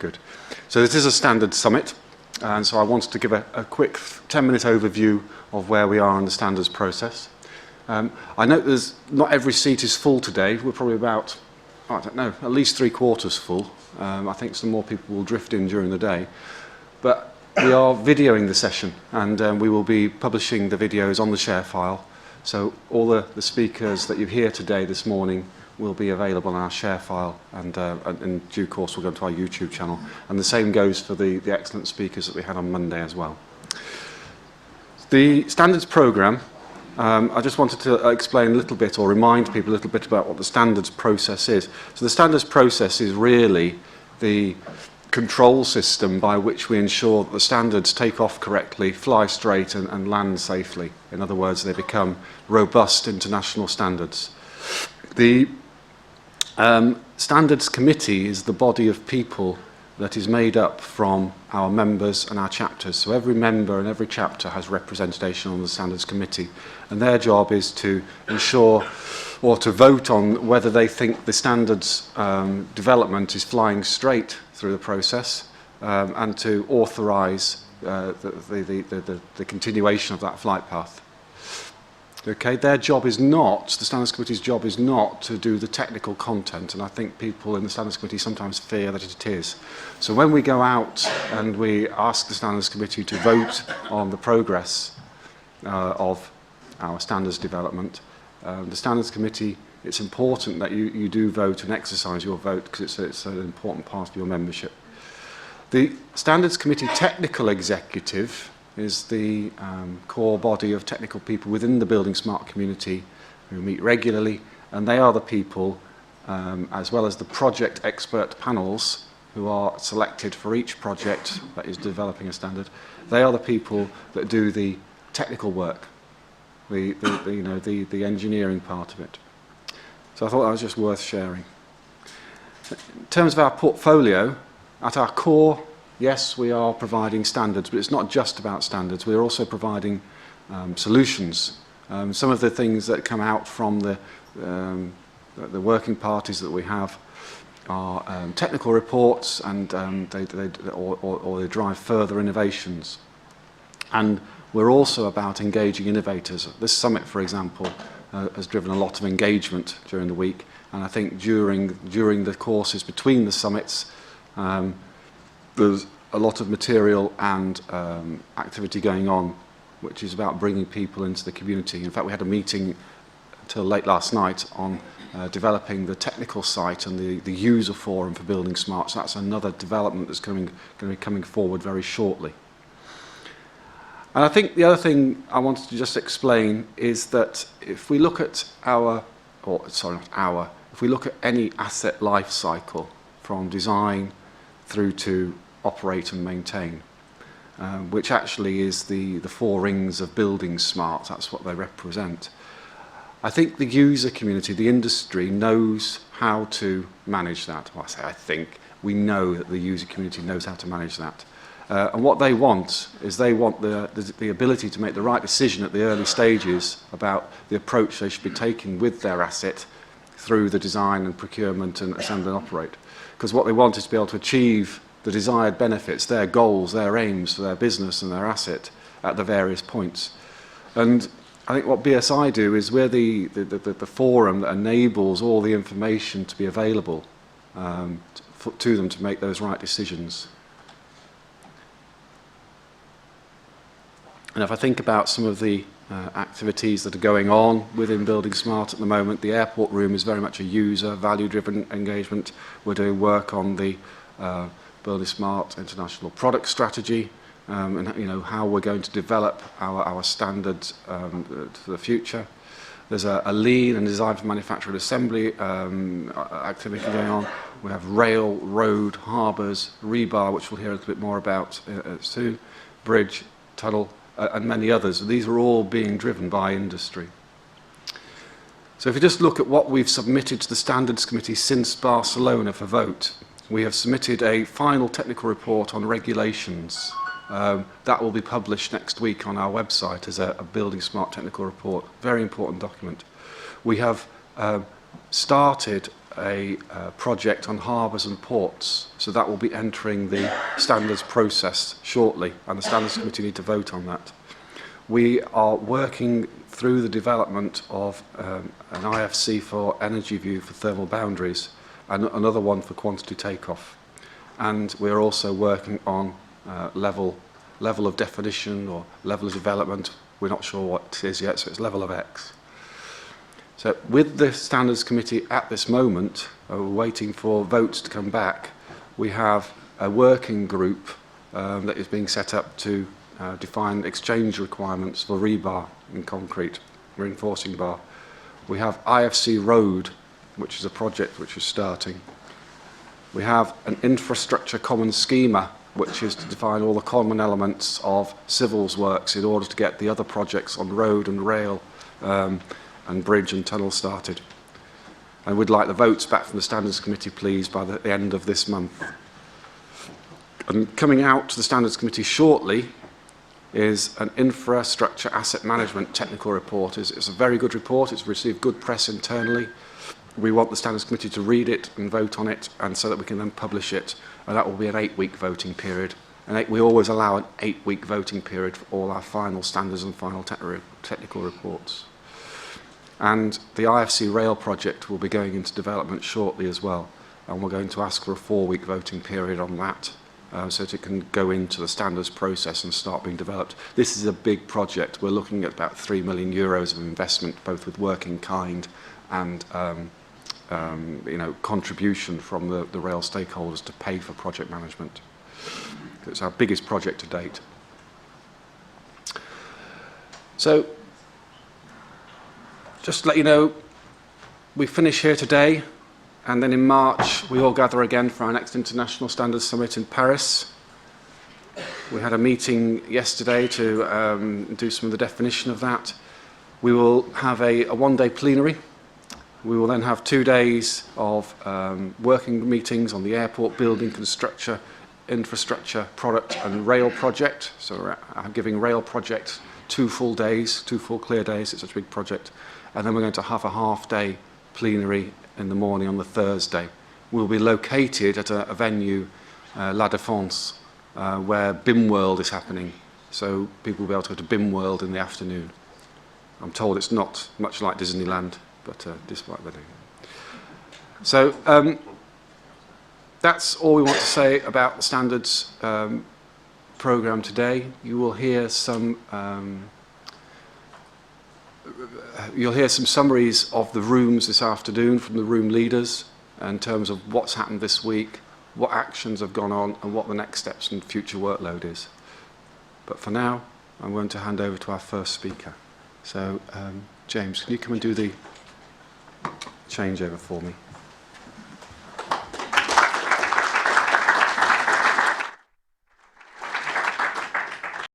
Good. So this is a standards summit, and so I wanted to give a quick 10-minute overview of where we are in the standards process. I note there's not every seat is full today. We're probably about, I don't know, at least 3/4 full. I think some more people will drift in during the day. But we are videoing the session, and we will be publishing the videos on the share file. So all the speakers that you hear today, this morning, will be available on our share file, and in due course we'll go to our YouTube channel. And the same goes for the excellent speakers that we had on Monday as well. The standards programme, I just wanted to explain a little bit, or remind people a little bit about what the standards process is. So the standards process is really the control system by which we ensure that the standards take off correctly, fly straight and land safely. In other words, they become robust international standards. The Standards Committee is the body of people that is made up from our members and our chapters. So every member and every chapter has representation on the Standards Committee, and their job is to ensure or to vote on whether they think the standards development is flying straight through the process, and to authorise the continuation of that flight path. Okay, their job is not, the Standards Committee's job is not to do the technical content, and I think people in the Standards Committee sometimes fear that it is. So when we go out and we ask the Standards Committee to vote on the progress of our standards development, the Standards Committee, it's important that you do vote and exercise your vote, because it's an important part of your membership. The Standards Committee Technical Executive is the core body of technical people within the buildingSMART community who meet regularly, and they are the people, as well as the project expert panels who are selected for each project that is developing a standard. They are the people that do the technical work, the engineering part of it. So I thought that was just worth sharing. In terms of our portfolio, at our core, yes, we are providing standards, but it's not just about standards. We're also providing solutions. Some of the things that come out from the working parties that we have are technical reports, and they drive further innovations. And we're also about engaging innovators. This summit, for example, has driven a lot of engagement during the week, and I think during the courses between the summits, there's a lot of material and activity going on, which is about bringing people into the community. In fact, we had a meeting until late last night on developing the technical site and the user forum for buildingSMART. So that's another development that's going to be coming forward very shortly. And I think the other thing I wanted to just explain is that if we look at if we look at any asset life cycle, from design through to operate and maintain, which actually is the four rings of buildingSMART. That's what they represent. I think the user community, the industry, knows how to manage that. Well, I think we know that the user community knows how to manage that. And what they want is they want the ability to make the right decision at the early stages about the approach they should be taking with their asset through the design and procurement and assembly and operate. Because what they want is to be able to achieve the desired benefits, their goals, their aims for their business and their asset at the various points. And I think what BSI do is we're the forum that enables all the information to be available to them to make those right decisions. And if I think about some of the activities that are going on within buildingSMART at the moment, the airport room is very much a user, value-driven engagement. We're doing work on the buildingSMART international product strategy, and how we're going to develop our standards for the future. There's a lean and design for manufacturing assembly activity going on. We have rail, road, harbours, rebar, which we'll hear a little bit more about soon, bridge, tunnel, and many others. These are all being driven by industry. So if you just look at what we've submitted to the Standards Committee since Barcelona for vote, we have submitted a final technical report on regulations. That will be published next week on our website as a buildingSMART technical report. Very important document. We have started a project on harbours and ports, so that will be entering the standards process shortly, and the standards committee need to vote on that. We are working through the development of an IFC for energy view for thermal boundaries, and another one for quantity takeoff. And we're also working on level of definition or level of development. We're not sure what it is yet, so it's level of X. So with the Standards Committee at this moment, we're waiting for votes to come back. We have a working group that is being set up to define exchange requirements for rebar in concrete, reinforcing bar. We have IFC Road, which is a project which is starting. We have an infrastructure common schema, which is to define all the common elements of civils works in order to get the other projects on road and rail and bridge and tunnel started. And we'd like the votes back from the Standards Committee, please, by the end of this month. And coming out to the Standards Committee shortly is an infrastructure asset management technical report. It's a very good report. It's received good press internally. We want the Standards Committee to read it and vote on it, and so that we can then publish it. And that will be an 8-week voting period. And we always allow an 8-week voting period for all our final standards and final technical reports. And the IFC Rail project will be going into development shortly as well. And we're going to ask for a 4-week voting period on that, so that it can go into the standards process and start being developed. This is a big project. We're looking at about €3 million of investment, both with work in kind and contribution from the rail stakeholders to pay for project management. It's our biggest project to date. So, just to let you know, we finish here today, and then in March we all gather again for our next International Standards Summit in Paris. We had a meeting yesterday to do some of the definition of that. We will have a one-day plenary. We will then have 2 days of working meetings on the airport, building, construction, infrastructure, product and rail project. So I'm giving rail project 2 full days, 2 full clear days. It's such a big project. And then we're going to have a half-day plenary in the morning on the Thursday. We'll be located at a venue, La Défense, where BIM World is happening. So people will be able to go to BIM World in the afternoon. I'm told it's not much like Disneyland, but despite the name. So that's all we want to say about the standards programme today. You will hear some summaries of the rooms this afternoon from the room leaders in terms of what's happened this week, what actions have gone on, and what the next steps and future workload is. But for now, I'm going to hand over to our first speaker. So, James, can you come and do the changeover for me?